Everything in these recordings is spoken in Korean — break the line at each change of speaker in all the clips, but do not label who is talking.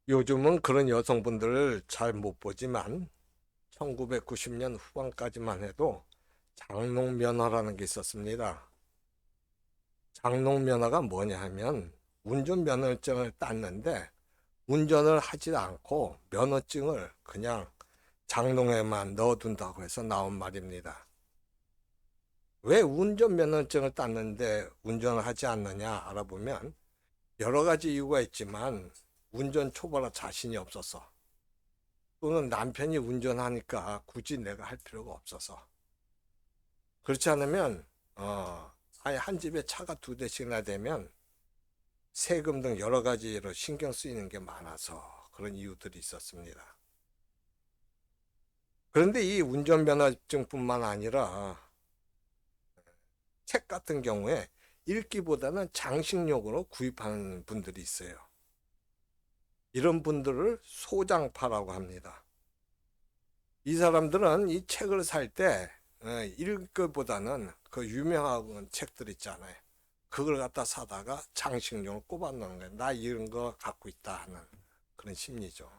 요즘은 그런 여성분들을 잘 못 보지만 1990년 후반까지만 해도 장롱면허라는 게 있었습니다. 장롱면허가 뭐냐 하면 운전면허증을 땄는데 운전을 하지 않고 면허증을 그냥 장롱에만 넣어둔다고 해서 나온 말입니다. 왜 운전면허증을 땄는데 운전을 하지 않느냐 알아보면 여러 가지 이유가 있지만 운전 초보라 자신이 없어서 또는 남편이 운전하니까 굳이 내가 할 필요가 없어서 그렇지 않으면 아예 한 집에 차가 두 대씩이나 되면 세금 등 여러 가지로 신경 쓰이는 게 많아서 그런 이유들이 있었습니다. 그런데 이 운전면허증뿐만 아니라 책 같은 경우에 읽기보다는 장식용으로 구입하는 분들이 있어요. 이런 분들을 소장파라고 합니다. 이 사람들은 이 책을 살 때 읽기보다는 그 유명한 책들 있잖아요. 그걸 갖다 사다가 장식용을 꼽아 놓는 거예요. 나 이런 거 갖고 있다 하는 그런 심리죠.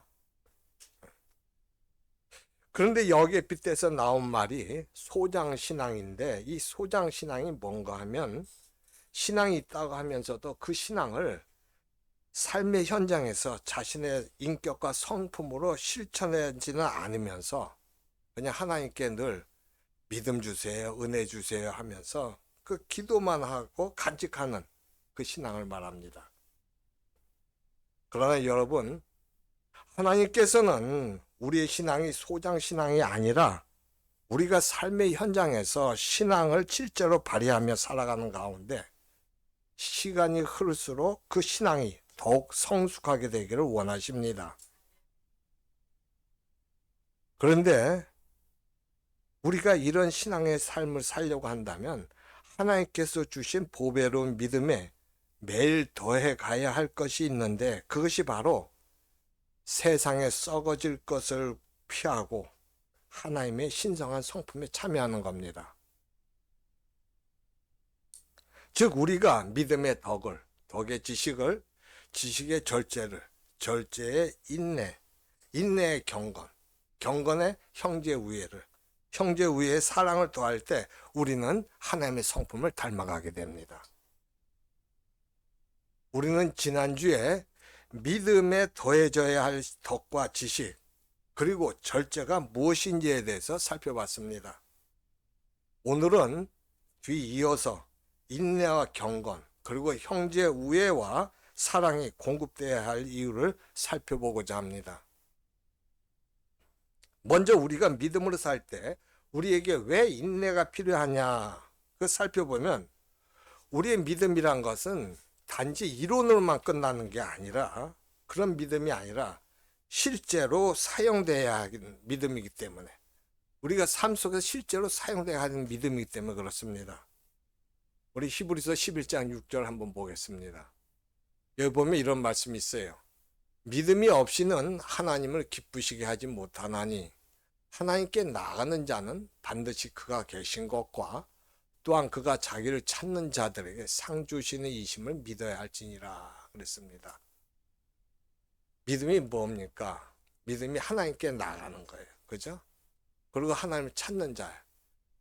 그런데 여기에 빗대서 나온 말이 소장신앙인데 이 소장신앙이 뭔가 하면 신앙이 있다고 하면서도 그 신앙을 삶의 현장에서 자신의 인격과 성품으로 실천하지는 않으면서 그냥 하나님께 늘 믿음 주세요, 은혜 주세요 하면서 그 기도만 하고 간직하는 그 신앙을 말합니다. 그러나 여러분, 하나님께서는 우리의 신앙이 소장 신앙이 아니라 우리가 삶의 현장에서 신앙을 실제로 발휘하며 살아가는 가운데 시간이 흐를수록 그 신앙이 더욱 성숙하게 되기를 원하십니다. 그런데 우리가 이런 신앙의 삶을 살려고 한다면 하나님께서 주신 보배로운 믿음에 매일 더해 가야 할 것이 있는데 그것이 바로 세상에 썩어질 것을 피하고 하나님의 신성한 성품에 참여하는 겁니다. 즉 우리가 믿음의 덕의 지식을, 지식의 절제를, 절제의 인내, 인내의 경건, 경건의 형제 우애를, 형제 우애의 사랑을 더할 때 우리는 하나님의 성품을 닮아가게 됩니다. 우리는 지난주에 믿음에 더해져야 할 덕과 지식, 그리고 절제가 무엇인지에 대해서 살펴봤습니다. 오늘은 뒤이어서 인내와 경건, 그리고 형제 우애와 사랑이 공급되어야 할 이유를 살펴보고자 합니다. 먼저 우리가 믿음으로 살 때 우리에게 왜 인내가 필요하냐 그 살펴보면 우리의 믿음이란 것은 단지 이론으로만 끝나는 게 아니라 그런 믿음이 아니라 실제로 사용돼야 하는 믿음이기 때문에 우리가 삶 속에서 실제로 사용돼야 하는 믿음이기 때문에 그렇습니다. 우리 히브리서 11장 6절 한번 보겠습니다. 여기 보면 이런 말씀이 있어요. 믿음이 없이는 하나님을 기쁘시게 하지 못하나니 하나님께 나가는 자는 반드시 그가 계신 것과 또한 그가 자기를 찾는 자들에게 상 주시는 이심을 믿어야 할지니라 그랬습니다. 믿음이 뭡니까? 믿음이 하나님께 나가는 거예요. 그죠? 그리고 하나님을 찾는 자.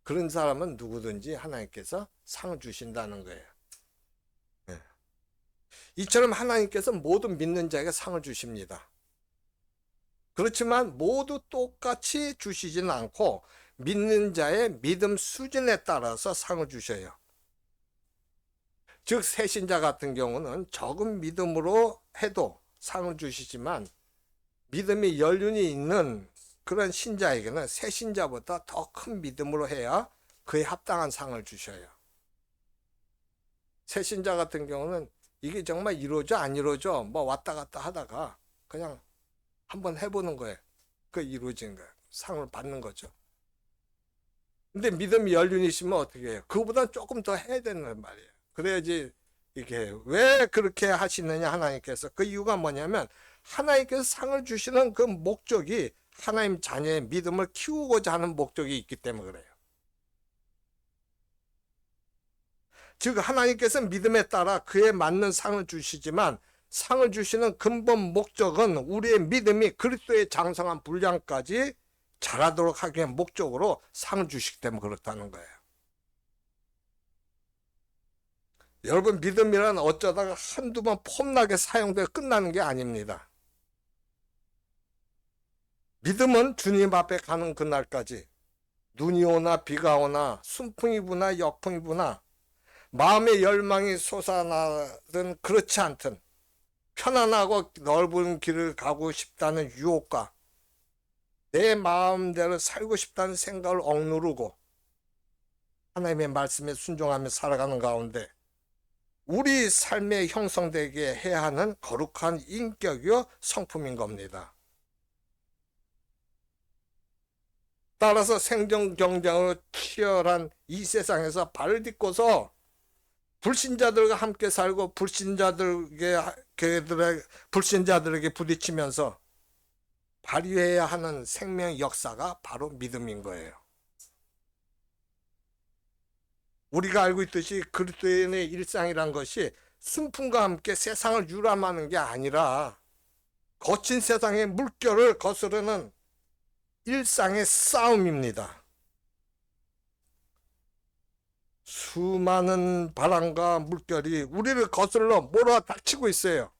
그런 사람은 누구든지 하나님께서 상을 주신다는 거예요. 네. 이처럼 하나님께서 모든 믿는 자에게 상을 주십니다. 그렇지만 모두 똑같이 주시지는 않고 믿는 자의 믿음 수준에 따라서 상을 주셔요. 즉 새신자 같은 경우는 적은 믿음으로 해도 상을 주시지만 믿음이 연륜이 있는 그런 신자에게는 새신자보다 더 큰 믿음으로 해야 그에 합당한 상을 주셔요. 새신자 같은 경우는 이게 정말 이루어져 안 이루어져 뭐 왔다 갔다 하다가 그냥 한번 해보는 거예요. 그 이루어진 거예요. 상을 받는 거죠. 근데 믿음이 연륜이 있으면 어떻게 해요? 그거보다 조금 더 해야 되는 말이에요. 그래야지 이게 왜 그렇게 하시느냐 하나님께서 그 이유가 뭐냐면 하나님께서 상을 주시는 그 목적이 하나님 자녀의 믿음을 키우고자 하는 목적이 있기 때문에 그래요. 즉 하나님께서 믿음에 따라 그에 맞는 상을 주시지만 상을 주시는 근본 목적은 우리의 믿음이 그리스도의 장성한 분량까지 자라도록 하기 위한 목적으로 상을 주시기 때문에 그렇다는 거예요. 여러분, 믿음이란 어쩌다가 한두 번 폼나게 사용되어 끝나는 게 아닙니다. 믿음은 주님 앞에 가는 그날까지 눈이 오나 비가 오나 순풍이 부나 역풍이 부나 마음의 열망이 솟아나든 그렇지 않든 편안하고 넓은 길을 가고 싶다는 유혹과 내 마음대로 살고 싶다는 생각을 억누르고 하나님의 말씀에 순종하며 살아가는 가운데 우리 삶에 형성되게 해야 하는 거룩한 인격이요 성품인 겁니다. 따라서 생존 경쟁으로 치열한 이 세상에서 발을 딛고서 불신자들과 함께 살고 불신자들에게 부딪히면서 발휘해야 하는 생명의 역사가 바로 믿음인 거예요. 우리가 알고 있듯이 그리스도인의 일상이란 것이 순풍과 함께 세상을 유람하는 게 아니라 거친 세상의 물결을 거스르는 일상의 싸움입니다. 수많은 바람과 물결이 우리를 거슬러 몰아닥치고 있어요.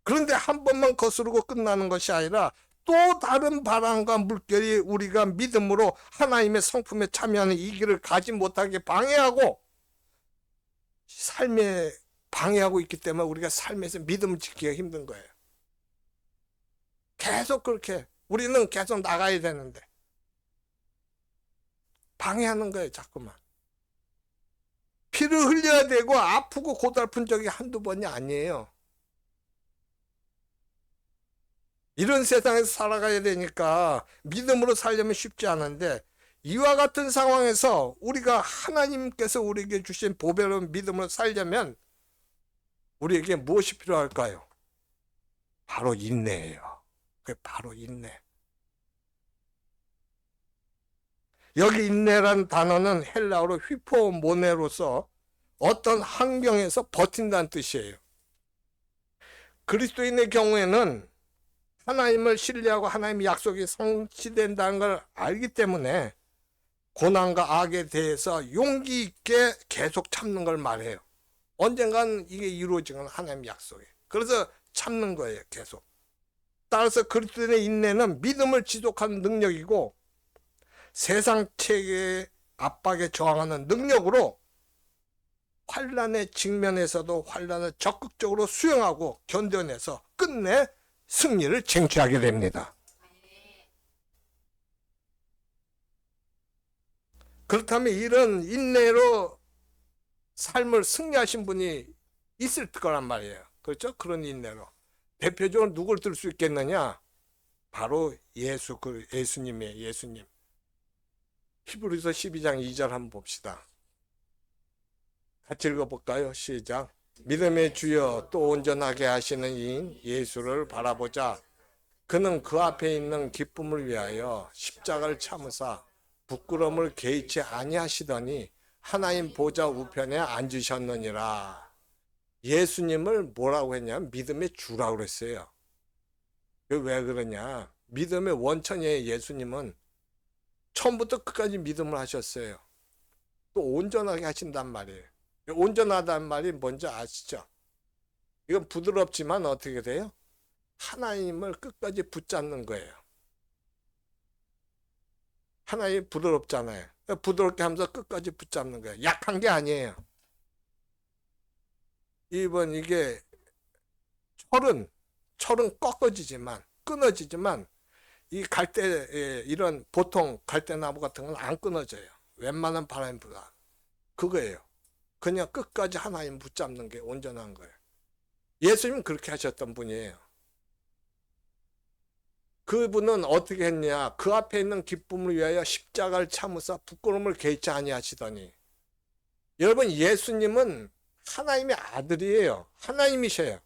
그런데 한 번만 거스르고 끝나는 것이 아니라 또 다른 바람과 물결이 우리가 믿음으로 하나님의 성품에 참여하는 이 길을 가지 못하게 방해하고 삶에 방해하고 있기 때문에 우리가 삶에서 믿음을 지키기가 힘든 거예요. 계속 그렇게 우리는 계속 나가야 되는데 방해하는 거예요. 자꾸만. 피를 흘려야 되고 아프고 고달픈 적이 한두 번이 아니에요. 이런 세상에서 살아가야 되니까 믿음으로 살려면 쉽지 않은데 이와 같은 상황에서 우리가 하나님께서 우리에게 주신 보배로운 믿음으로 살려면 우리에게 무엇이 필요할까요? 바로 인내예요. 그게 바로 인내. 여기 인내란 단어는 헬라어로 휘포모네로서 어떤 환경에서 버틴다는 뜻이에요. 그리스도인의 경우에는 하나님을 신뢰하고 하나님의 약속이 성취된다는 걸 알기 때문에 고난과 악에 대해서 용기 있게 계속 참는 걸 말해요. 언젠간 이게 이루어지는 하나님의 약속이에요. 그래서 참는 거예요. 계속. 따라서 그리스도인의 인내는 믿음을 지속하는 능력이고 세상 체계의 압박에 저항하는 능력으로 환난의 직면에서도 환난을 적극적으로 수용하고 견뎌내서 끝내 승리를 쟁취하게 됩니다. 그렇다면 이런 인내로 삶을 승리하신 분이 있을 거란 말이에요. 그렇죠? 그런 인내로. 대표적으로 누굴 들 수 있겠느냐? 바로 예수님이에요. 예수님. 히브리서 12장 2절 한번 봅시다. 같이 읽어볼까요? 시작. 믿음의 주여 또 온전하게 하시는 이인 예수를 바라보자. 그는 그 앞에 있는 기쁨을 위하여 십자가를 참으사 부끄러움을 개의치 아니하시더니 하나님 보좌 우편에 앉으셨느니라. 예수님을 뭐라고 했냐면 믿음의 주라고 그랬어요. 왜 그러냐? 믿음의 원천이에요. 예수님은 처음부터 끝까지 믿음을 하셨어요. 또 온전하게 하신단 말이에요. 온전하다는 말이 뭔지 아시죠? 이건 부드럽지만 어떻게 돼요? 하나님을 끝까지 붙잡는 거예요. 하나님이 부드럽잖아요. 부드럽게 하면서 끝까지 붙잡는 거예요. 약한 게 아니에요. 이번 이게 철은 꺾어지지만 끊어지지만 이 갈대 이런 보통 갈대나무 같은 건 안 끊어져요. 웬만한 바람보다 그거예요. 그냥 끝까지 하나님 붙잡는 게 온전한 거예요. 예수님은 그렇게 하셨던 분이에요. 그분은 어떻게 했냐? 그 앞에 있는 기쁨을 위하여 십자가를 참으사 부끄러움을 개의치 아니하시더니. 여러분, 예수님은 하나님의 아들이에요. 하나님이셔요.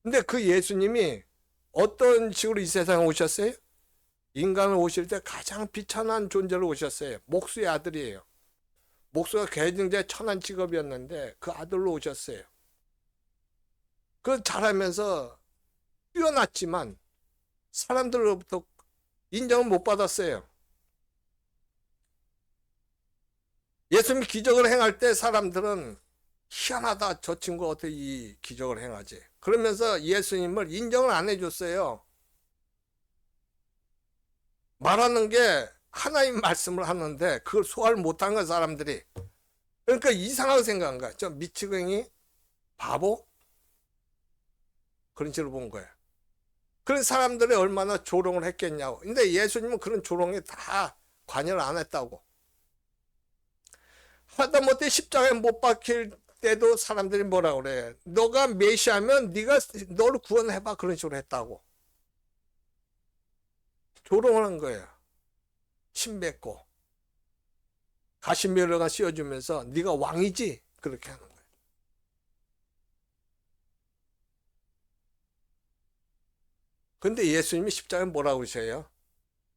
근데 그 예수님이 어떤 식으로 이 세상에 오셨어요? 인간을 오실 때 가장 비천한 존재로 오셨어요. 목수의 아들이에요. 목수가 굉장히 천한 직업이었는데 그 아들로 오셨어요. 그 잘하면서 뛰어났지만 사람들로부터 인정을 못 받았어요. 예수님이 기적을 행할 때 사람들은 희한하다. 저 친구 어떻게 이 기적을 행하지? 그러면서 예수님을 인정을 안 해줬어요. 말하는 게 하나님 말씀을 하는데 그걸 소화를 못한 거야, 사람들이. 그러니까 이상하게 생각한 거야. 저 미치광이 바보? 그런 식으로 본 거야. 그런 사람들이 얼마나 조롱을 했겠냐고. 근데 예수님은 그런 조롱에 다 관여를 안 했다고. 하다못해 십자가에 못 박힐 때도 사람들이 뭐라 그래. 너가 메시아면 네가 너를 구원해봐. 그런 식으로 했다고. 조롱을 한 거예요. 침 뱉고 가시미러가 씌워주면서 네가 왕이지. 그렇게 하는 거예요. 근데 예수님이 십자가에 뭐라고 그러셔요?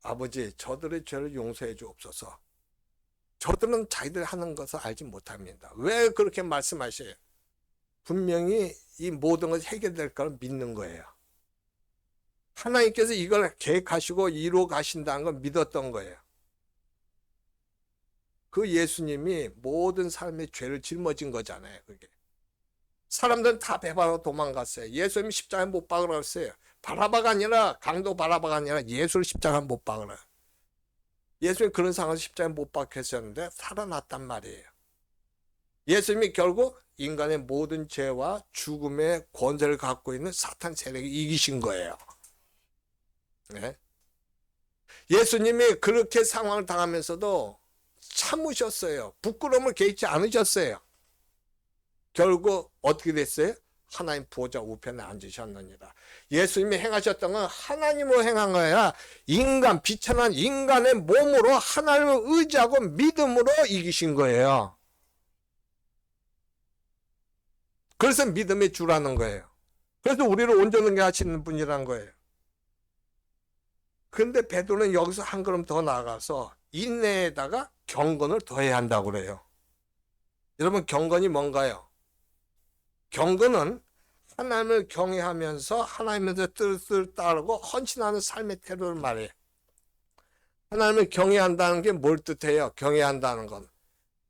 아버지 저들의 죄를 용서해 주옵소서. 저들은 자기들 하는 것을 알지 못합니다. 왜 그렇게 말씀하셔요? 분명히 이 모든 것이 해결될 걸 믿는 거예요. 하나님께서 이걸 계획하시고 이루어 가신다는 걸 믿었던 거예요. 그 예수님이 모든 삶의 죄를 짊어진 거잖아요. 그게. 사람들은 다 배반하고 도망갔어요. 예수님이 십자가에 못 박으라 했어요. 바라바가 아니라 강도 바라바가 아니라 예수를 십자가에 못 박으라. 예수님이 그런 상황에서 십자가에 못 박혔었는데 살아났단 말이에요. 예수님이 결국 인간의 모든 죄와 죽음의 권세를 갖고 있는 사탄 세력이 이기신 거예요. 네? 예수님이 그렇게 상황을 당하면서도 참으셨어요. 부끄러움을 개의치 않으셨어요. 결국 어떻게 됐어요? 하나님 보좌 우편에 앉으셨느니라. 예수님이 행하셨던 건 하나님으로 행한 거야. 인간, 비천한 인간의 몸으로 하나님을 의지하고 믿음으로 이기신 거예요. 그래서 믿음의 주라는 거예요. 그래서 우리를 온전하게 하시는 분이란 거예요. 근데 베드로는 여기서 한 걸음 더 나아가서 인내에다가 경건을 더해야 한다고 그래요. 여러분, 경건이 뭔가요? 경건은 하나님을 경외하면서 하나님의 뜻을 따르고 헌신하는 삶의 태도를 말해요. 하나님을 경외한다는 게 뭘 뜻해요? 경외한다는 건.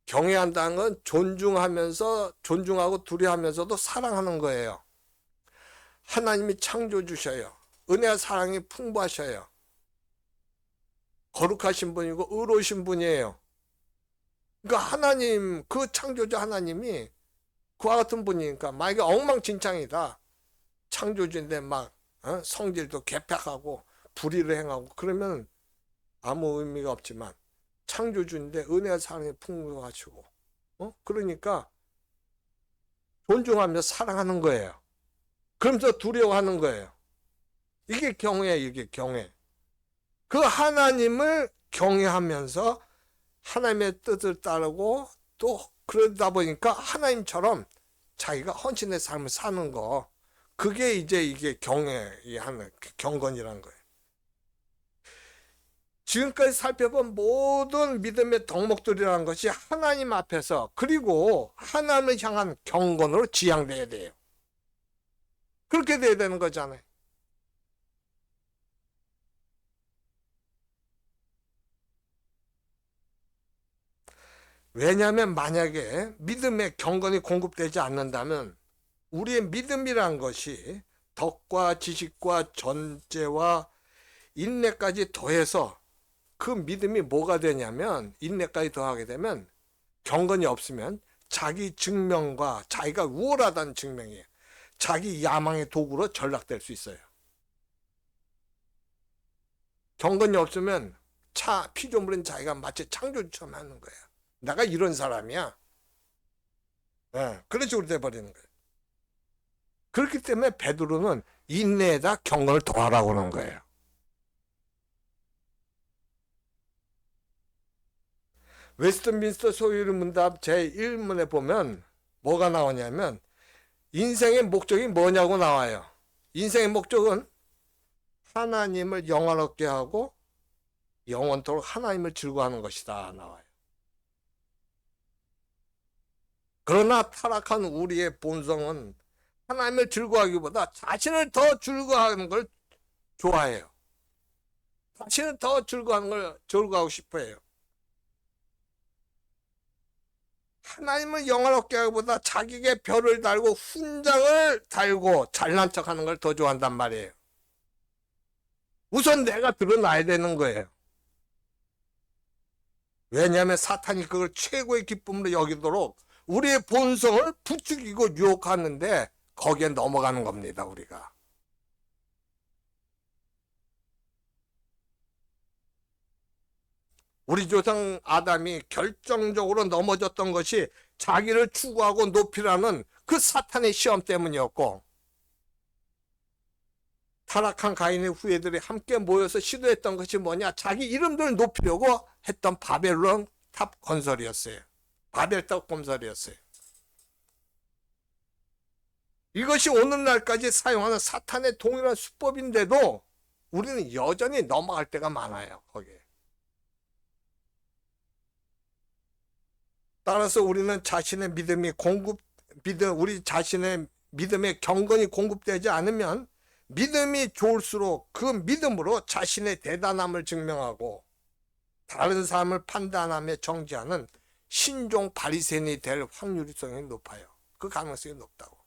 경외한다는 건 존중하면서 존중하고 두려워하면서도 사랑하는 거예요. 하나님이 창조주셔요. 은혜와 사랑이 풍부하셔요. 거룩하신 분이고 의로우신 분이에요. 그러니까 하나님, 그 창조주 하나님이 그와 같은 분이니까 만약에 엉망진창이다. 창조주인데 막 성질도 개팍하고 불의를 행하고 그러면 아무 의미가 없지만 창조주인데 은혜와 사랑이 풍부하시고 그러니까 존중하며 사랑하는 거예요. 그러면서 두려워하는 거예요. 이게 경외예요. 이게 경외. 그 하나님을 경외하면서 하나님의 뜻을 따르고 또 그러다 보니까 하나님처럼 자기가 헌신의 삶을 사는 거, 그게 이제 이게 경외하는 경건이라는 거예요. 지금까지 살펴본 모든 믿음의 덕목들이라는 것이 하나님 앞에서 그리고 하나님을 향한 경건으로 지향돼야 돼요. 그렇게 돼야 되는 거잖아요. 왜냐하면 만약에 믿음의 경건이 공급되지 않는다면 우리의 믿음이란 것이 덕과 지식과 전제와 인내까지 더해서 그 믿음이 뭐가 되냐면 인내까지 더하게 되면 경건이 없으면 자기 증명과 자기가 우월하다는 증명이에요. 자기 야망의 도구로 전락될 수 있어요. 경건이 없으면 피조물인 자기가 마치 창조주처럼 하는 거예요. 내가 이런 사람이야. 그런 식으로 돼버리는 거예요. 그렇기 때문에 베드로는 인내에다 경건을 더하라고 하는 거예요. 웨스트민스터 소유리 문답 제1문에 보면 뭐가 나오냐면 인생의 목적이 뭐냐고 나와요. 인생의 목적은 하나님을 영원롭게 하고 영원토록 하나님을 즐거워하는 것이다 나와요. 그러나 타락한 우리의 본성은 하나님을 즐거워하기보다 자신을 더 즐거워하는 걸 좋아해요. 자신은 더 즐거워하는 걸 즐거워하고 싶어해요. 하나님을 영화롭게 하기보다 자기에게 별을 달고 훈장을 달고 잘난 척하는 걸 더 좋아한단 말이에요. 우선 내가 드러나야 되는 거예요. 왜냐하면 사탄이 그걸 최고의 기쁨으로 여기도록 우리의 본성을 부추기고 유혹하는데 거기에 넘어가는 겁니다, 우리가. 우리 조상 아담이 결정적으로 넘어졌던 것이 자기를 추구하고 높이라는 그 사탄의 시험 때문이었고, 타락한 가인의 후예들이 함께 모여서 시도했던 것이 뭐냐? 자기 이름들을 높이려고 했던 바벨론 탑 건설이었어요. 바벨탑 건설이었어요. 이것이 오늘날까지 사용하는 사탄의 동일한 수법인데도 우리는 여전히 넘어갈 때가 많아요, 거기에. 따라서 우리는 자신의 우리 자신의 믿음의 경건이 공급되지 않으면 믿음이 좋을수록 그 믿음으로 자신의 대단함을 증명하고 다른 사람을 판단하며 정지하는 신종 바리새인이 될 확률성이 높아요. 그 가능성이 높다고.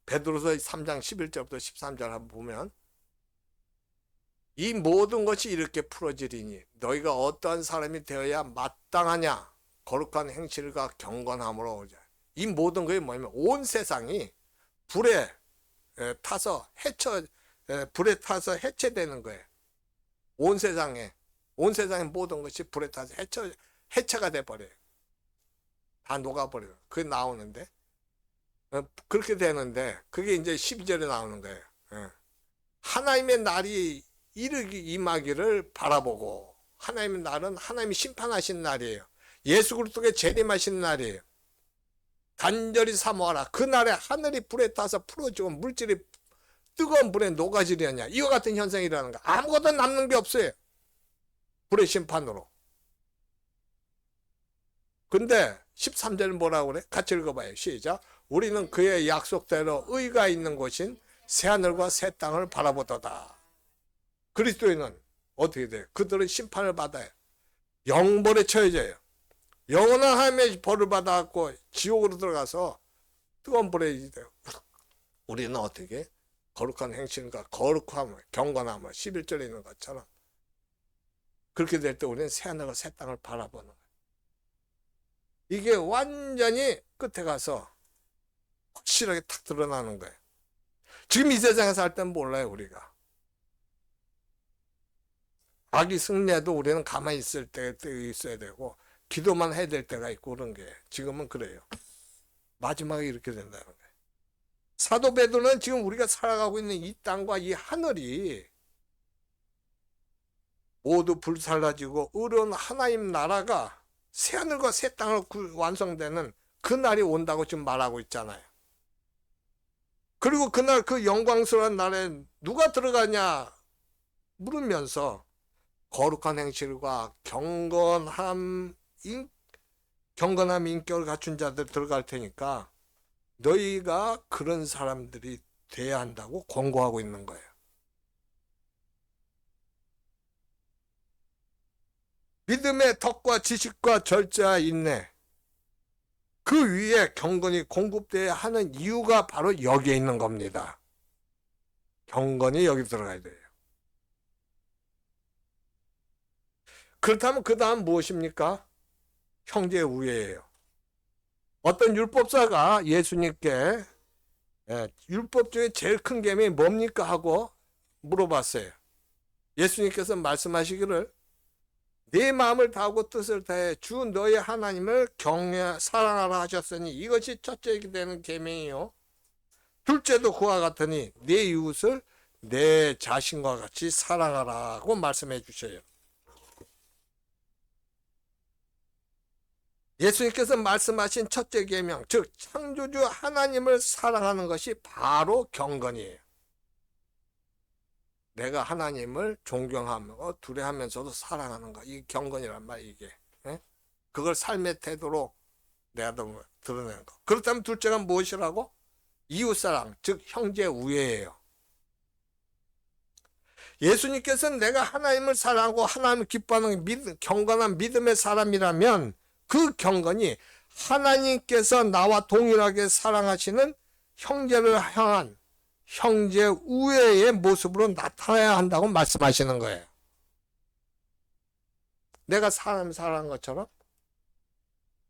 베드로서 3장 11절부터 13절 한번 보면 이 모든 것이 이렇게 풀어지리니 너희가 어떠한 사람이 되어야 마땅하냐? 거룩한 행실과 경건함으로 오자. 이 모든 것이 뭐냐면 온 세상이 불에 타서 해체되는 거예요. 온 세상의 모든 것이 불에 타서 해체가 돼버려요. 다 녹아버려요. 그게 나오는데 그렇게 되는데 그게 이제 12절에 나오는 거예요. 하나님의 날이 임하기를 바라보고, 하나님의 날은 하나님이 심판하신 날이에요. 예수 그리스도의 재림하신 날이에요. 간절히 사모하라. 그 날에 하늘이 불에 타서 풀어지고 물질이 뜨거운 불에 녹아지려냐. 이와 같은 현상이 일어나는 거야. 아무것도 남는 게 없어요. 불의 심판으로. 근데 13절 뭐라고 그래? 같이 읽어봐요. 시작. 우리는 그의 약속대로 의가 있는 곳인 새하늘과 새 땅을 바라보도다. 그리스도인은 어떻게 돼요? 그들은 심판을 받아요. 영벌에 처해져요. 영원한 하나님의 벌을 받아갖고 지옥으로 들어가서 뜨거운 불에 있어요. 우리는 어떻게? 거룩한 행실과 거룩함을, 경건함을 11절에 있는 것처럼 그렇게 될 때 우리는 새하늘과 새 땅을 바라보는 거예요. 이게 완전히 끝에 가서 확실하게 탁 드러나는 거예요. 지금 이 세상에서 할 때는 몰라요, 우리가. 악이 승리해도 우리는 가만히 있을 때 있어야 되고 기도만 해야 될 때가 있고 그런 게 지금은 그래요. 마지막에 이렇게 된다는 거예요. 사도 베드로는 지금 우리가 살아가고 있는 이 땅과 이 하늘이 모두 불살라지고 의로운 하나님 나라가 새하늘과 새 땅으로 완성되는 그 날이 온다고 지금 말하고 있잖아요. 그리고 그날 그 영광스러운 날에 누가 들어가냐 물으면서 거룩한 행실과 경건함 인격을 갖춘 자들 들어갈 테니까 너희가 그런 사람들이 돼야 한다고 권고하고 있는 거예요. 믿음의 덕과 지식과 절제와 인내, 그 위에 경건이 공급돼야 하는 이유가 바로 여기에 있는 겁니다. 경건이 여기 들어가야 돼요. 그렇다면 그 다음 무엇입니까? 형제 우애예요. 어떤 율법사가 예수님께 율법 중에 제일 큰 계명이 뭡니까 하고 물어봤어요. 예수님께서 말씀하시기를 네 마음을 다하고 뜻을 다해 주 너의 하나님을 사랑하라 하셨으니 이것이 첫째 되는 계명이요. 둘째도 그와 같으니 네 이웃을 내 자신과 같이 사랑하라고 말씀해 주셔요. 예수님께서 말씀하신 첫째 계명, 즉 창조주 하나님을 사랑하는 것이 바로 경건이에요. 내가 하나님을 존경하며 두려워하면서도 사랑하는 거, 이 경건이란 말이에요. 이게 그걸 삶의 태도로 내가 너무 드러내는 거. 그렇다면 둘째가 무엇이라고? 이웃사랑, 즉 형제 우애예요. 예수님께서는 내가 하나님을 사랑하고 하나님을 기뻐하는 경건한 믿음의 사람이라면 그 경건이 하나님께서 나와 동일하게 사랑하시는 형제를 향한 형제 우애의 모습으로 나타나야 한다고 말씀하시는 거예요. 내가 사람 사랑한 것처럼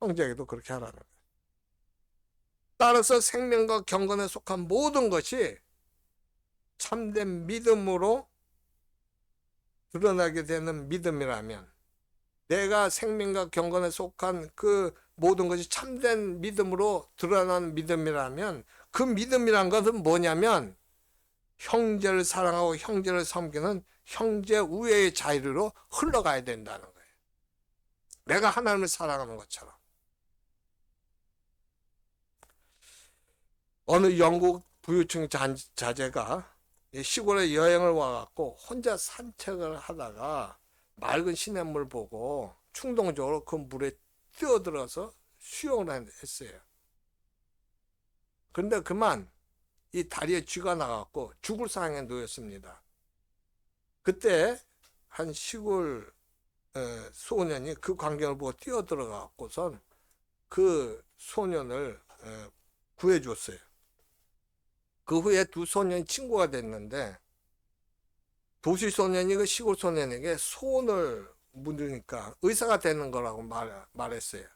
형제에게도 그렇게 하라는 거예요. 따라서 생명과 경건에 속한 모든 것이 참된 믿음으로 드러나게 되는 믿음이라면, 내가 생명과 경건에 속한 그 모든 것이 참된 믿음으로 드러나는 믿음이라면, 그 믿음이란 것은 뭐냐면 형제를 사랑하고 형제를 섬기는 형제 우애의 자유로 흘러가야 된다는 거예요. 내가 하나님을 사랑하는 것처럼. 어느 영국 부유층 자제가 시골에 여행을 와갖고 혼자 산책을 하다가 맑은 시냇물 보고 충동적으로 그 물에 뛰어들어서 수영을 했어요. 그런데 그만 이 다리에 쥐가 나갖고 죽을 상황에 놓였습니다. 그때 한 시골 소년이 그 광경을 보고 뛰어들어갖고선 그 소년을 구해줬어요. 그 후에 두 소년이 친구가 됐는데, 도시 소년이 그 시골 소년에게 소원을 물으니까 의사가 되는 거라고 말했어요.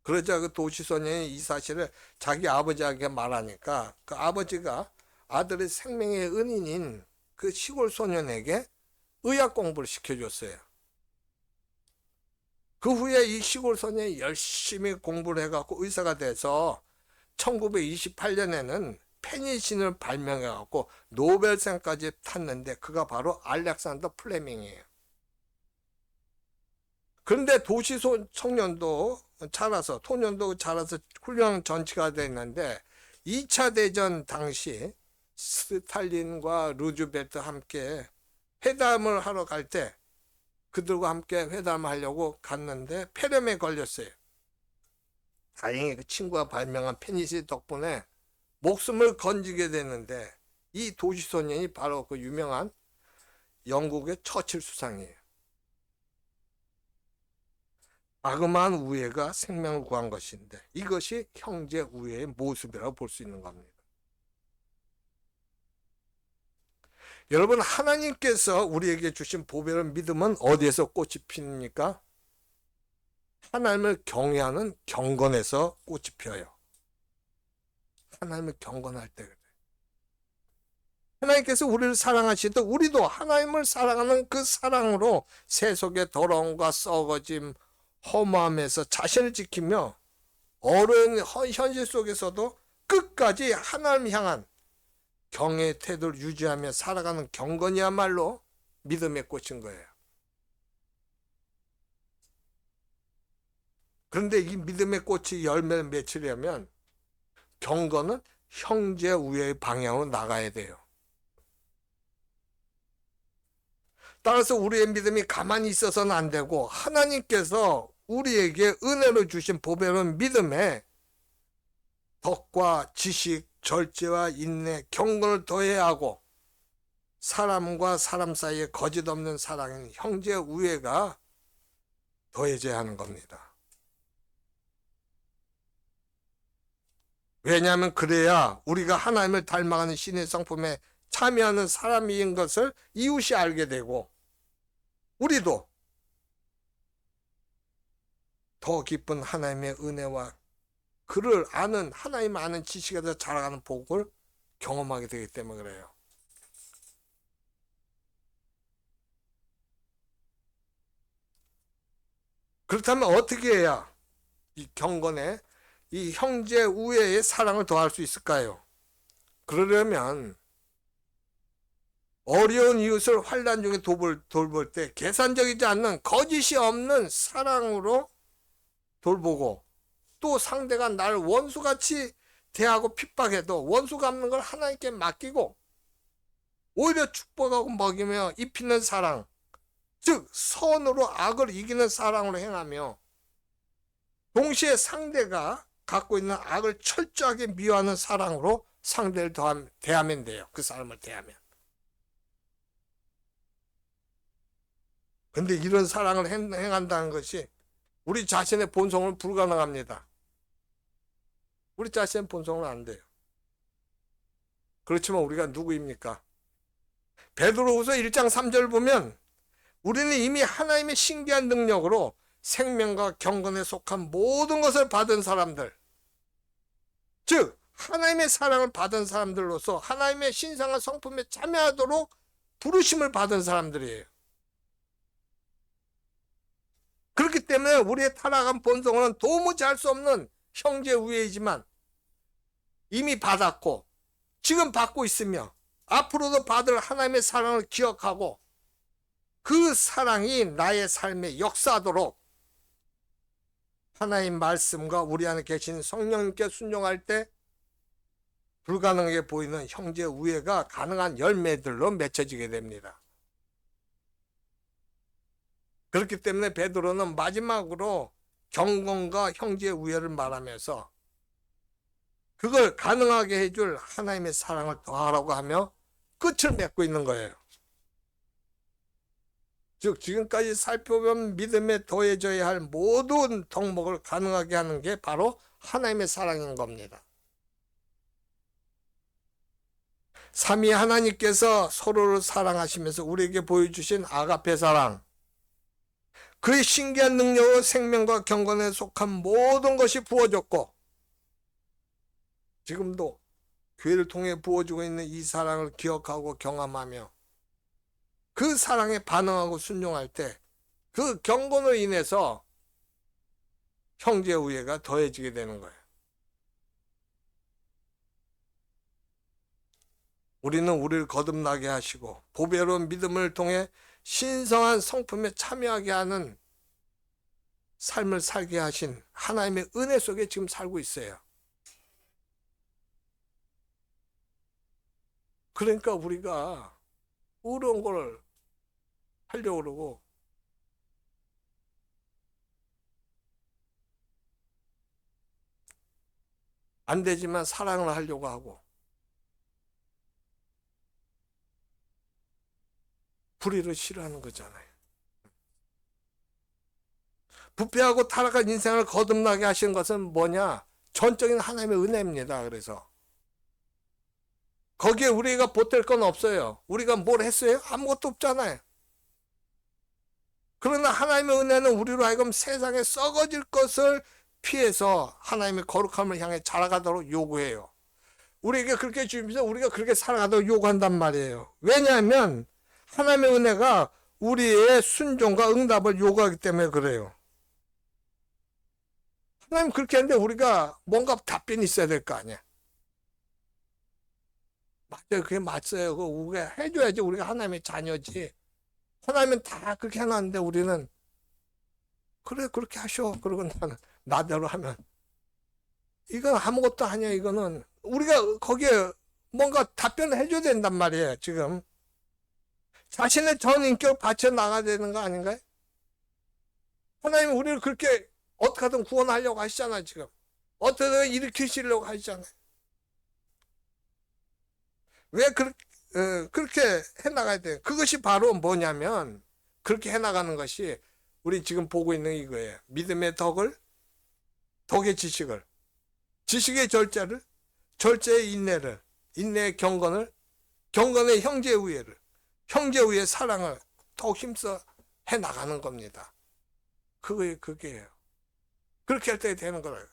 그러자 그 도시 소년이 이 사실을 자기 아버지에게 말하니까 그 아버지가 아들의 생명의 은인인 그 시골 소년에게 의학 공부를 시켜줬어요. 그 후에 이 시골 소년이 열심히 공부를 해갖고 의사가 돼서 1928년에는 페니실린을 발명해갖고 노벨상까지 탔는데, 그가 바로 알렉산더 플레밍이에요. 그런데 도시 청년도 자라서, 토년도 자라서 훌륭한 정치가 됐는데, 2차 대전 당시 스탈린과 루즈벨트 함께 회담을 하러 갈 때 그들과 함께 회담을 하려고 갔는데 폐렴에 걸렸어요. 다행히 그 친구가 발명한 페니실린 덕분에 목숨을 건지게 됐는데, 이 도시소년이 바로 그 유명한 영국의 처칠 수상이에요. 자그마한 우애가 생명을 구한 것인데, 이것이 형제 우애의 모습이라고 볼 수 있는 겁니다. 여러분, 하나님께서 우리에게 주신 보배로운 믿음은 어디에서 꽃이 피니까? 하나님을 경외하는 경건에서 꽃이 펴요. 하나님을 경건할 때 그래. 하나님께서 우리를 사랑하시듯 우리도 하나님을 사랑하는 그 사랑으로 세속의 더러움과 썩어짐, 허무함에서 자신을 지키며 어려운 현실 속에서도 끝까지 하나님 향한 경외의 태도를 유지하며 살아가는 경건이야말로 믿음의 꽃인 거예요. 그런데 이 믿음의 꽃이 열매를 맺으려면 경건은 형제 우애의 방향으로 나가야 돼요. 따라서 우리의 믿음이 가만히 있어서는 안 되고, 하나님께서 우리에게 은혜로 주신 보배로운 믿음에 덕과 지식, 절제와 인내, 경건을 더해야 하고, 사람과 사람 사이에 거짓 없는 사랑인 형제 우애가 더해져야 하는 겁니다. 왜냐하면 그래야 우리가 하나님을 닮아가는 신의 성품에 참여하는 사람인 것을 이웃이 알게 되고, 우리도 더 깊은 하나님의 은혜와 그를 아는, 하나님 아는 지식에 대해 자라가는 복을 경험하게 되기 때문에 그래요. 그렇다면 어떻게 해야 이 경건에 이 형제 우애의 사랑을 더할 수 있을까요? 그러려면 어려운 이웃을 환난 중에 돌볼 때 계산적이지 않는 거짓이 없는 사랑으로 돌보고, 또 상대가 나를 원수같이 대하고 핍박해도 원수 갚는 걸 하나님께 맡기고, 오히려 축복하고 먹이며 입히는 사랑, 즉 선으로 악을 이기는 사랑으로 행하며 동시에 상대가 갖고 있는 악을 철저하게 미워하는 사랑으로 상대를 대하면 돼요. 그 사람을 대하면. 근데 이런 사랑을 행한다는 것이 우리 자신의 본성은 불가능합니다. 우리 자신의 본성은 안 돼요. 그렇지만 우리가 누구입니까? 베드로후서 1장 3절 보면 우리는 이미 하나님의 신기한 능력으로 생명과 경건에 속한 모든 것을 받은 사람들, 즉 하나님의 사랑을 받은 사람들로서 하나님의 신성한 성품에 참여하도록 부르심을 받은 사람들이에요. 그렇기 때문에 우리의 타락한 본성은 도무지 할 수 없는 형제 우애이지만 이미 받았고 지금 받고 있으며 앞으로도 받을 하나님의 사랑을 기억하고 그 사랑이 나의 삶에 역사하도록 하나님 말씀과 우리 안에 계신 성령님께 순종할 때 불가능하게 보이는 형제 우애가 가능한 열매들로 맺혀지게 됩니다. 그렇기 때문에 베드로는 마지막으로 경건과 형제 우애를 말하면서 그걸 가능하게 해줄 하나님의 사랑을 더하라고 하며 끝을 맺고 있는 거예요. 즉 지금까지 살펴본 믿음에 더해져야 할 모든 덕목을 가능하게 하는 게 바로 하나님의 사랑인 겁니다. 삼위 하나님께서 서로를 사랑하시면서 우리에게 보여주신 아가페 사랑, 그의 신기한 능력으로 생명과 경건에 속한 모든 것이 부어졌고 지금도 교회를 통해 부어주고 있는 이 사랑을 기억하고 경험하며 그 사랑에 반응하고 순종할 때 그 경건으로 인해서 형제 우애가 더해지게 되는 거예요. 우리는 우리를 거듭나게 하시고 보배로운 믿음을 통해 신성한 성품에 참여하게 하는 삶을 살게 하신 하나님의 은혜 속에 지금 살고 있어요. 그러니까 우리가 어려운 걸 하려고 그러고 안 되지만 사랑을 하려고 하고 불의를 싫어하는 거잖아요. 부패하고 타락한 인생을 거듭나게 하신 것은 뭐냐? 전적인 하나님의 은혜입니다. 그래서 거기에 우리가 보탤 건 없어요. 우리가 뭘 했어요? 아무것도 없잖아요. 그러나 하나님의 은혜는 우리로 하여금 세상에 썩어질 것을 피해서 하나님의 거룩함을 향해 자라가도록 요구해요. 우리에게 그렇게 주면서 우리가 그렇게 살아가도록 요구한단 말이에요. 왜냐하면 하나님의 은혜가 우리의 순종과 응답을 요구하기 때문에 그래요. 하나님 그렇게 하는데 우리가 뭔가 답변이 있어야 될 거 아니야. 맞아요. 그게 맞어요. 그거 우리가 해줘야지 우리가 하나님의 자녀지. 하나님은 다 그렇게 해놨는데 우리는 그래 그렇게 하셔. 그러고 나는 나대로 하면 이건 아무것도 아니야. 이거는 우리가 거기에 뭔가 답변을 해줘야 된단 말이에요. 지금 자신의 전 인격을 바쳐 나가야 되는 거 아닌가요? 하나님은 우리를 그렇게 어떻게든 구원하려고 하시잖아. 지금 어떻게든 일으키시려고 하시잖아요. 왜 그렇게 해나가야 돼요? 그것이 바로 뭐냐면 그렇게 해나가는 것이 우리 지금 보고 있는 이거예요. 믿음의 덕의 지식을, 지식의 절제를, 절제의 인내를, 인내의 경건을, 경건의 형제 우애를, 형제 우애의 사랑을 더욱 힘써 해나가는 겁니다. 그게예요. 그렇게 할 때 되는 거예요.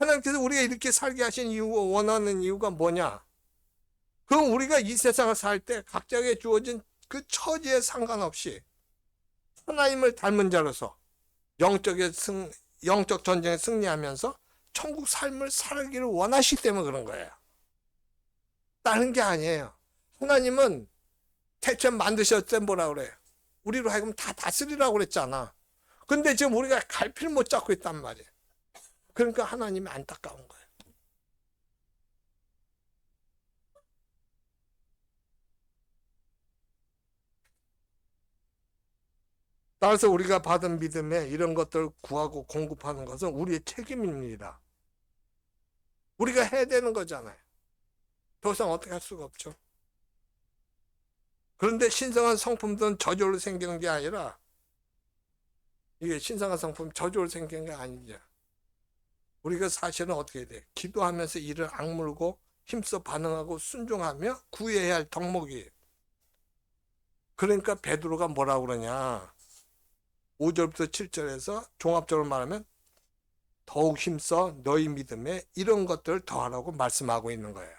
하나님께서 우리가 이렇게 살게 하신 이유가 원하는 이유가 뭐냐? 그럼 우리가 이 세상을 살 때 각자에게 주어진 그 처지에 상관없이 하나님을 닮은 자로서 영적 전쟁에 승리하면서 천국 삶을 살기를 원하시기 때문에 그런 거예요. 다른 게 아니에요. 하나님은 태초에 만드셨을 때 뭐라 그래요? 우리로 하여금 다 다스리라고 그랬잖아. 근데 지금 우리가 갈피를 못 잡고 있단 말이에요. 그러니까 하나님이 안타까운 거예요. 따라서 우리가 받은 믿음에 이런 것들을 구하고 공급하는 것은 우리의 책임입니다. 우리가 해야 되는 거잖아요. 더 이상 어떻게 할 수가 없죠. 그런데 신성한 성품들은 저절로 생기는 게 아니라, 이게 신성한 성품 저절로 생기는 게 아니죠. 우리가 사실은 어떻게 해야 돼? 기도하면서 이를 악물고 힘써 반응하고 순종하며 구해야 할 덕목이에요. 그러니까 베드로가 뭐라고 그러냐? 5절부터 7절에서 종합적으로 말하면 더욱 힘써 너희 믿음에 이런 것들을 더하라고 말씀하고 있는 거예요.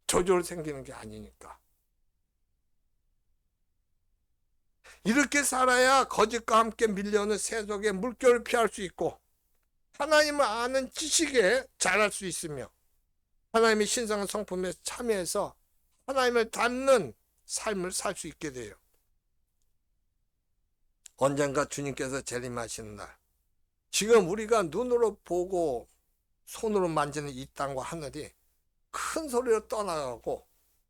저절로 생기는 게 아니니까. 이렇게 살아야 거짓과 함께 밀려오는 세속의 물결을 피할 수 있고 하나님을 아는 지식에 자랄 수 있으며 하나님의 신성한 성품에 참여해서 하나님을 닮는 삶을 살 수 있게 돼요. 언젠가 주님께서 재림하시는 날, 지금 우리가 눈으로 보고 손으로 만지는 이 땅과 하늘이 큰 소리로 떠나가고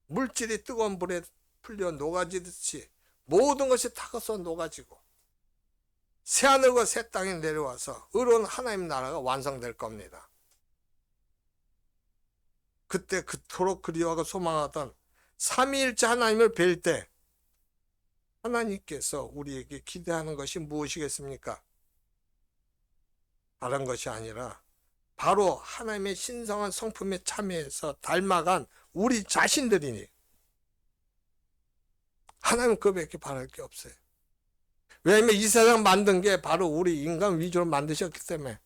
물질이 뜨거운 불에 풀려 녹아지듯이 모든 것이 타고서 녹아지고 새하늘과 새 땅이 내려와서 의로운 하나님 나라가 완성될 겁니다. 그때 그토록 그리워하고 소망하던 삼위일체 하나님을 뵐 때 하나님께서 우리에게 기대하는 것이 무엇이겠습니까? 다른 것이 아니라 바로 하나님의 신성한 성품에 참여해서 닮아간 우리 자신들이니 하나님은 그밖에 바랄 게 없어요. 왜냐하면 이 세상 만든 게 바로 우리 인간 위주로 만드셨기 때문에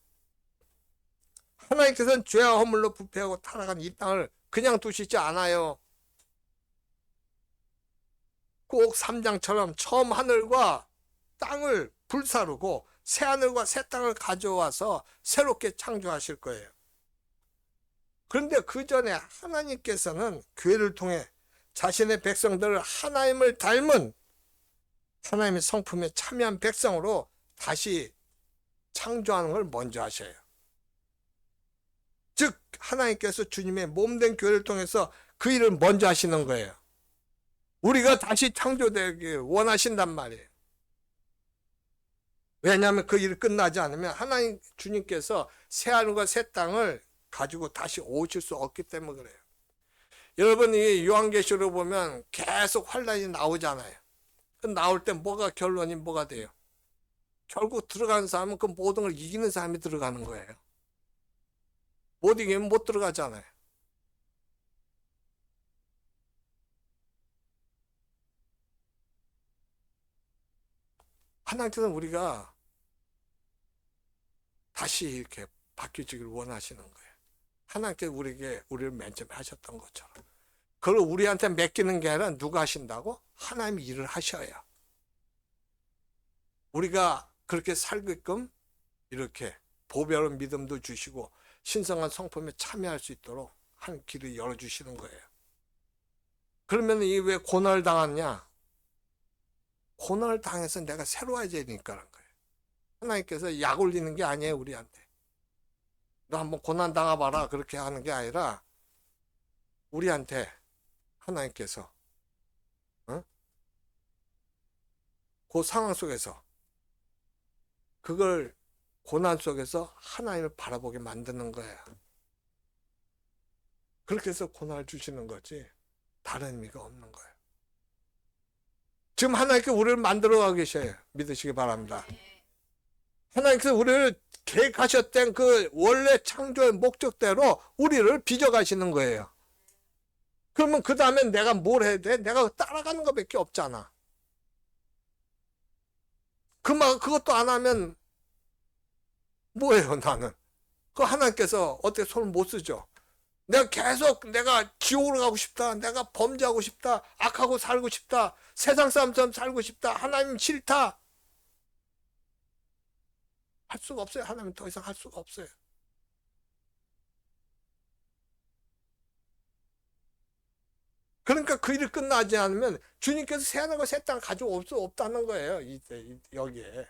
하나님께서는 죄와 허물로 부패하고 타락한 이 땅을 그냥 두시지 않아요. 꼭 3장처럼 처음 하늘과 땅을 불사르고 새 하늘과 새 땅을 가져와서 새롭게 창조하실 거예요. 그런데 그 전에 하나님께서는 교회를 통해 자신의 백성들을 하나님을 닮은 하나님의 성품에 참여한 백성으로 다시 창조하는 걸 먼저 하셔요. 즉 하나님께서 주님의 몸된 교회를 통해서 그 일을 먼저 하시는 거예요. 우리가 다시 창조되길 원하신단 말이에요. 왜냐하면 그 일이 끝나지 않으면 하나님 주님께서 새 하늘과 새 땅을 가지고 다시 오실 수 없기 때문에 그래요. 여러분 이 요한계시록 보면 계속 환란이 나오잖아요. 나올 때 뭐가 결론이 뭐가 돼요? 결국 들어가는 사람은 그 모든 걸 이기는 사람이 들어가는 거예요. 못 이기면 못 들어가잖아요. 하나님께서는 우리가 다시 이렇게 바뀌어지길 원하시는 거예요. 하나님께서 우리를 맨 처음에 하셨던 것처럼. 그걸 우리한테 맡기는 게 아니라 누가 하신다고? 하나님이 일을 하셔야. 우리가 그렇게 살게끔 이렇게 보배로운 믿음도 주시고 신성한 성품에 참여할 수 있도록 한 길을 열어주시는 거예요. 그러면 이 왜 고난을 당하느냐? 고난을 당해서 내가 새로워져야 되니까라는 거예요. 하나님께서 약 올리는 게 아니에요, 우리한테. 너 한번 고난 당해봐라. 그렇게 하는 게 아니라 우리한테 하나님께서 그 상황 속에서 그걸 고난 속에서 하나님을 바라보게 만드는 거예요. 그렇게 해서 고난을 주시는 거지 다른 의미가 없는 거예요. 지금 하나님께 우리를 만들어가고 계셔요. 믿으시기 바랍니다. 하나님께서 우리를 계획하셨던 그 원래 창조의 목적대로 우리를 빚어가시는 거예요. 그러면 그 다음에 내가 뭘 해야 돼? 내가 따라가는 것밖에 없잖아. 그것도 안 하면 뭐예요, 나는? 그 하나님께서 어떻게 손을 못 쓰죠? 내가 계속 내가 지옥으로 가고 싶다. 내가 범죄하고 싶다. 악하고 살고 싶다. 세상 사람처럼 살고 싶다. 하나님 싫다. 할 수가 없어요. 하나님 더 이상 할 수가 없어요. 그러니까 그 일이 끝나지 않으면 주님께서 새 하늘과 새 땅을 가지고 올 수 없다는 거예요. 여기에.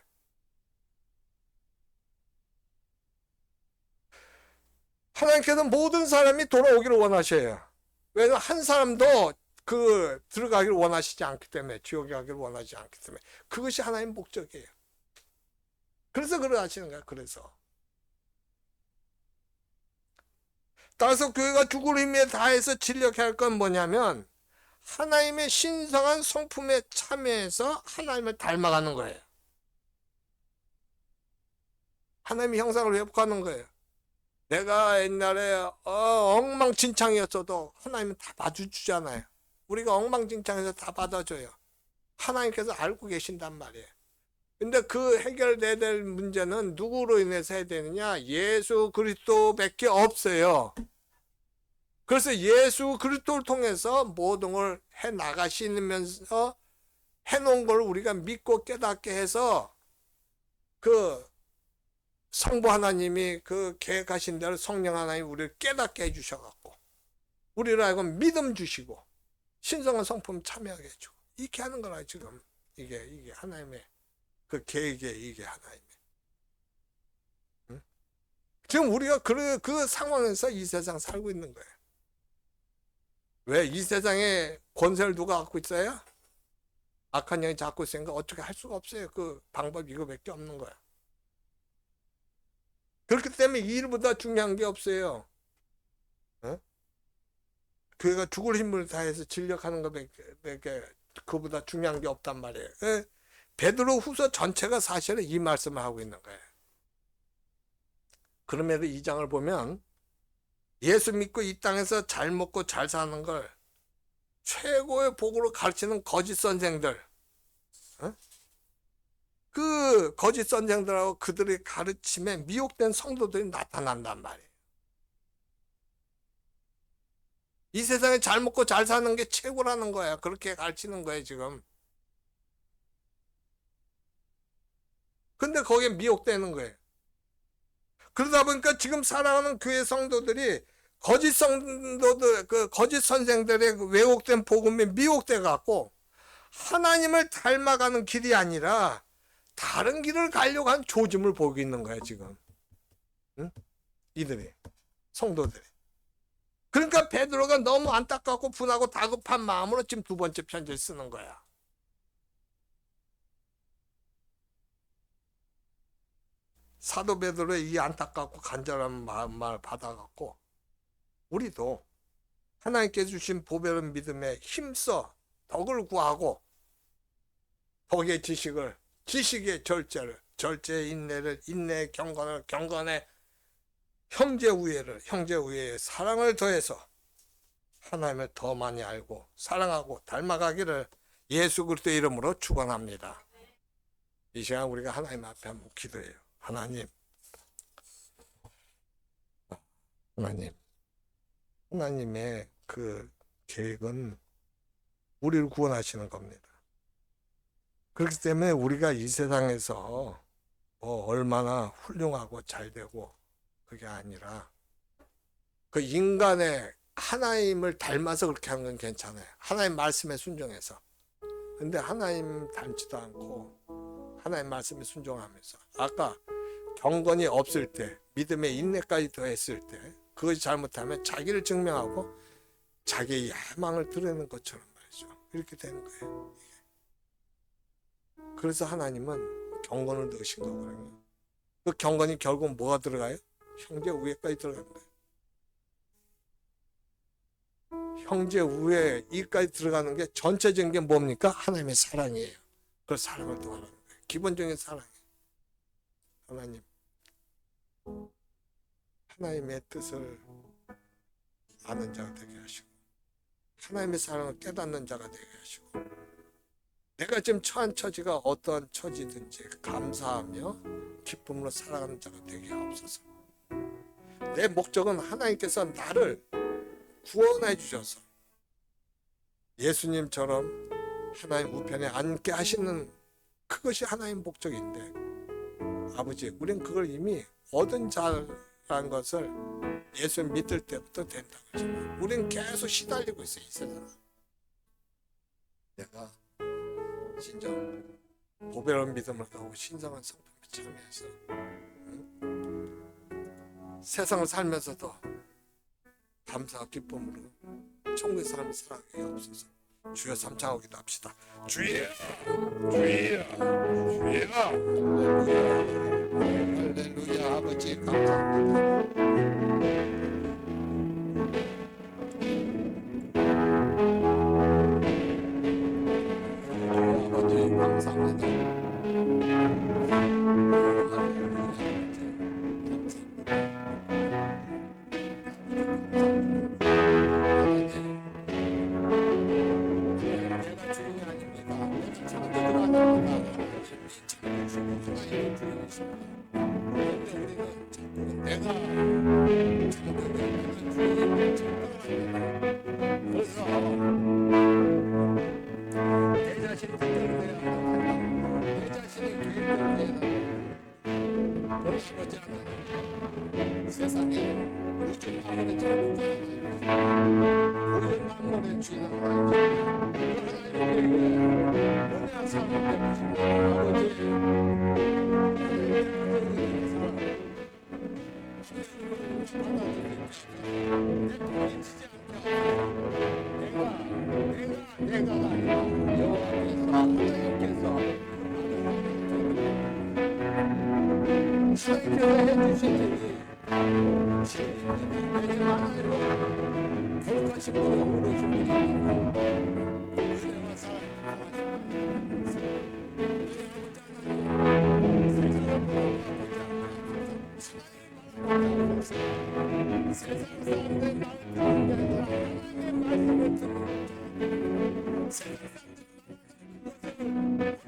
하나님께서 모든 사람이 돌아오기를 원하셔요. 왜냐하면 한 사람도 그 들어가길 원하시지 않기 때문에, 지옥에 가길 원하지 않기 때문에, 그것이 하나님 목적이에요. 그래서 그러하시는 거야. 그래서 따라서 교회가 죽을 힘에 다해서 진력해야 할 건 뭐냐면 하나님의 신성한 성품에 참여해서 하나님을 닮아가는 거예요. 하나님의 형상을 회복하는 거예요. 내가 옛날에 엉망진창이었어도 하나님은 다 봐주잖아요. 우리가 엉망진창해서 다 받아줘요. 하나님께서 알고 계신단 말이에요. 근데 그 해결돼야 될 문제는 누구로 인해서 해야 되느냐? 예수 그리스도밖에 없어요. 그래서 예수 그리스도를 통해서 모든 걸 해 나가시면서 해놓은 걸 우리가 믿고 깨닫게 해서 그 성부 하나님이 그 계획하신 대로 성령 하나님 우리를 깨닫게 해주셔갖고 우리를 알고 믿음 주시고 신성한 성품 참여하게 해주고 이렇게 하는 거라. 지금 이게 하나님의 그 계획에 이게 하나님의. 응? 지금 우리가 그 상황에서 이 세상 살고 있는 거예요. 왜? 이 세상에 권세를 누가 갖고 있어요? 악한 영이 잡고 있으니까 어떻게 할 수가 없어요. 그 방법 이거밖에 없는 거야. 그렇기 때문에 이 일보다 중요한 게 없어요. 어? 교회가 죽을 힘을 다해서 진력하는 것밖에 그보다 중요한 게 없단 말이에요. 베드로 후서 전체가 사실은 이 말씀을 하고 있는 거예요. 그럼에도 이 장을 보면 예수 믿고 이 땅에서 잘 먹고 잘 사는 걸 최고의 복으로 가르치는 거짓 선생들, 그 거짓 선생들하고 그들의 가르침에 미혹된 성도들이 나타난단 말이에요. 이 세상에 잘 먹고 잘 사는 게 최고라는 거야. 그렇게 가르치는 거예요 지금. 근데 거기에 미혹되는 거예요. 그러다 보니까 지금 사랑하는 교회 성도들이 거짓 성도들, 그 거짓 선생들의 왜곡된 복음에 미혹돼 갖고 하나님을 닮아가는 길이 아니라 다른 길을 가려고 한 조짐을 보고 있는 거야 지금. 응? 이들이 성도들이. 그러니까 베드로가 너무 안타깝고 분하고 다급한 마음으로 지금 두 번째 편지를 쓰는 거야. 사도 베드로의 이 안타깝고 간절한 마음을 받아갖고 우리도 하나님께 주신 보배로운 믿음에 힘써 덕을 구하고 덕의 지식의 절제의 인내를, 인내의 경건의 형제 우애의 사랑을 더해서 하나님을 더 많이 알고 사랑하고 닮아가기를 예수 그리스도의 이름으로 축원합니다. 이 시간 우리가 하나님 앞에 한번 기도해요. 하나님의 그 계획은 우리를 구원하시는 겁니다. 그렇기 때문에 우리가 이 세상에서 뭐 얼마나 훌륭하고 잘되고 그게 아니라 그 인간의 하나님을 닮아서 그렇게 하는 건 괜찮아요. 하나님 말씀에 순종해서. 근데 하나님 닮지도 않고 하나님 말씀에 순종하면서 아까 경건이 없을 때 믿음의 인내까지 더했을 때 그것이 잘못하면 자기를 증명하고 자기의 야망을 드러내는 것처럼 말이죠. 이렇게 되는 거예요. 그래서 하나님은 경건을 넣으신 거거든요. 그 경건이 결국 뭐가 들어가요? 형제 우애까지 들어가는 거예요. 형제 우애 이까지 들어가는 게 전체적인 게 뭡니까? 하나님의 사랑이에요. 그 사랑을 도와주는 거예요. 기본적인 사랑이에요. 하나님의 뜻을 아는 자가 되게 하시고 하나님의 사랑을 깨닫는 자가 되게 하시고 내가 지금 처한 처지가 어떠한 처지든지 감사하며 기쁨으로 살아가는 자가 되게 하옵소서. 내 목적은 하나님께서 나를 구원해 주셔서 예수님처럼 하나님 우편에 앉게 하시는 그것이 하나님 목적인데 아버지 우린 그걸 이미 얻은 자라는 것을 예수 믿을 때부터 된다고 하지만 우린 계속 시달리고 있어요. 이 세상에 내가 진정 보배로운 믿음을 가고 신성한 성품에 참여해서 세상을 살면서도 감사와 기쁨으로 천국의 삶을 살아가게 하옵소서. 주여 삼창하고 기도합시다. 주여, 주여, 주여. 할렐루야. 아버지 감사합니다. 아버지 감사합니다. 내가 주인이 아닙니다. 내가 창조주가 아닙니다. 창조주시고 하나님의 주인이십니다. 그런데 우리는 자꾸 내가 창조주의 주인을 착각합니다. 그래서 내 자신이 특별해야 한다. 내 자신이 계획을 해야 한다. 그러지 않아요. 세상에 우주 만물의 창조주 하나님, 우주 만물의 주인 하나님, 그 하나님에게 은혜한 삶을 베푸시고 아버지 내가 아니라 여호와께서 하나님께서 해주신 일이 진리되지 않아요. 거룩하신 분이 오르신 분이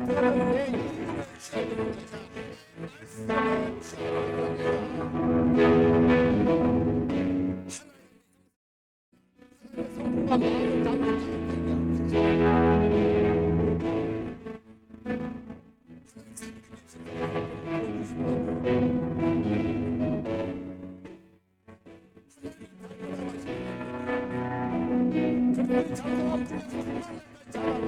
은혜와 사랑을 세상 사람들 마음을 듣는 게 아니라 하나님의 말씀을 듣는 세상 내 이름을 지키는 것이 말씀을 성부가 마음을 담는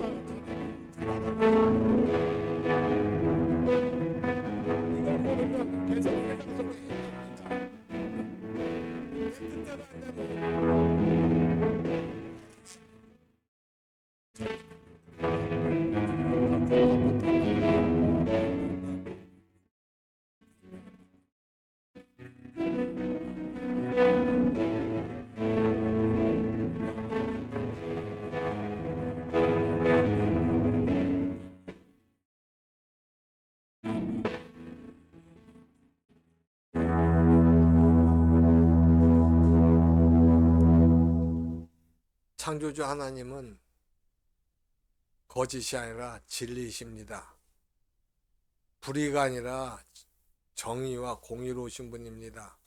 창조주 하나님은 거짓이 아니라 진리이십니다. 불의가 아니라 정의와 공의로우신 분입니다.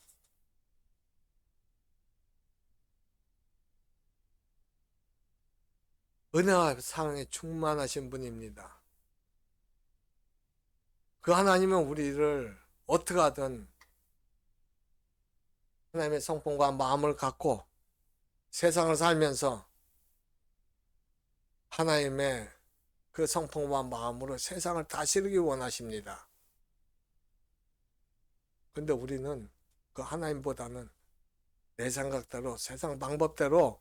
은혜와 사랑에 충만하신 분입니다. 그 하나님은 우리를 어떻게 하든 하나님의 성품과 마음을 갖고 세상을 살면서 하나님의 그 성품과 마음으로 세상을 다스리기 원하십니다. 근데 우리는 그 하나님보다는 내 생각대로 세상 방법대로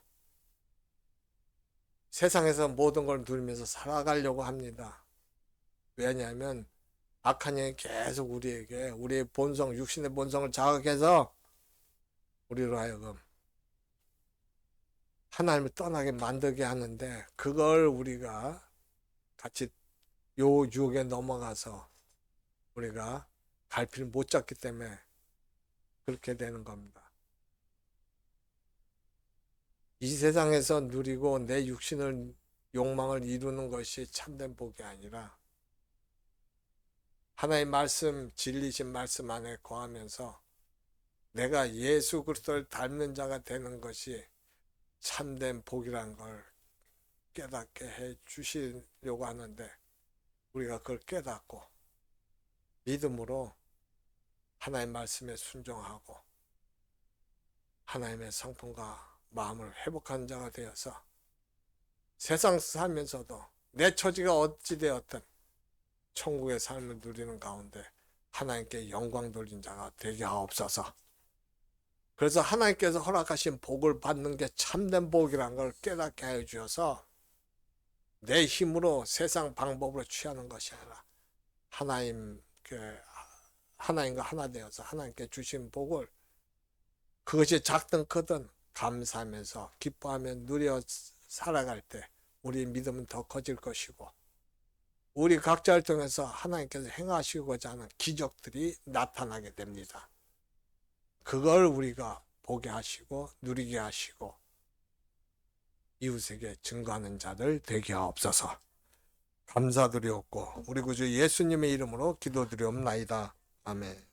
세상에서 모든 걸 누리면서 살아가려고 합니다. 왜냐하면 악한 영이 계속 우리에게 우리의 본성, 육신의 본성을 자극해서 우리로 하여금 하나님을 떠나게 만들게 하는데, 그걸 우리가 같이 요 유혹에 넘어가서 우리가 갈피를 못 잡기 때문에 그렇게 되는 겁니다. 이 세상에서 누리고 내 육신을 욕망을 이루는 것이 참된 복이 아니라 하나의 말씀, 진리신 말씀 안에 거하면서 내가 예수 그리스도를 닮는 자가 되는 것이 참된 복이란 걸 깨닫게 해 주시려고 하는데, 우리가 그걸 깨닫고 믿음으로 하나님의 말씀에 순종하고 하나님의 성품과 마음을 회복하는 자가 되어서 세상 살면서도 내 처지가 어찌 되었든 천국의 삶을 누리는 가운데 하나님께 영광 돌린 자가 되게 하옵소서. 그래서 하나님께서 허락하신 복을 받는 게 참된 복이라는 걸 깨닫게 해 주셔서 내 힘으로 세상 방법으로 취하는 것이 아니라 하나님과 하나 되어서 하나님께 주신 복을 그것이 작든 크든 감사하면서 기뻐하며 누려 살아갈 때 우리 믿음은 더 커질 것이고 우리 각자를 통해서 하나님께서 행하시고자 하는 기적들이 나타나게 됩니다. 그걸 우리가 보게 하시고 누리게 하시고 이웃에게 증거하는 자들 되게 하옵소서. 감사드리옵고 우리 구주 예수님의 이름으로 기도드리옵나이다. 아멘.